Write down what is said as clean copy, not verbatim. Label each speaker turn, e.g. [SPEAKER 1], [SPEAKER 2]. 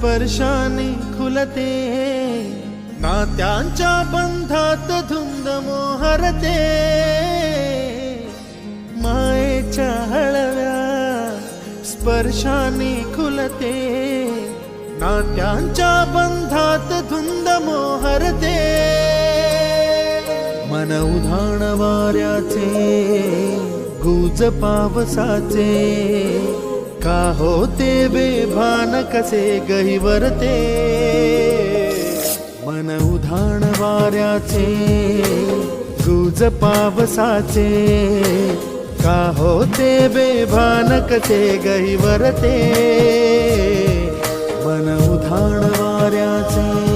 [SPEAKER 1] स्पर्शाने खुलते, नात्यांच्या बंधात धुंद मोहरते, मायेच्या हळव्या स्पर्शाने खुलते, नात्यांच्या बंधात धुंद मोहरते, मन उधाण वाऱ्याचे गुज पावसाचे, का होते बेभान कसे गहिवरते, मन उधाण वाऱ्याचे गुज पावसाचे, का होते बेभान कसे गहिवरते, मन उधाण वाऱ्याचे।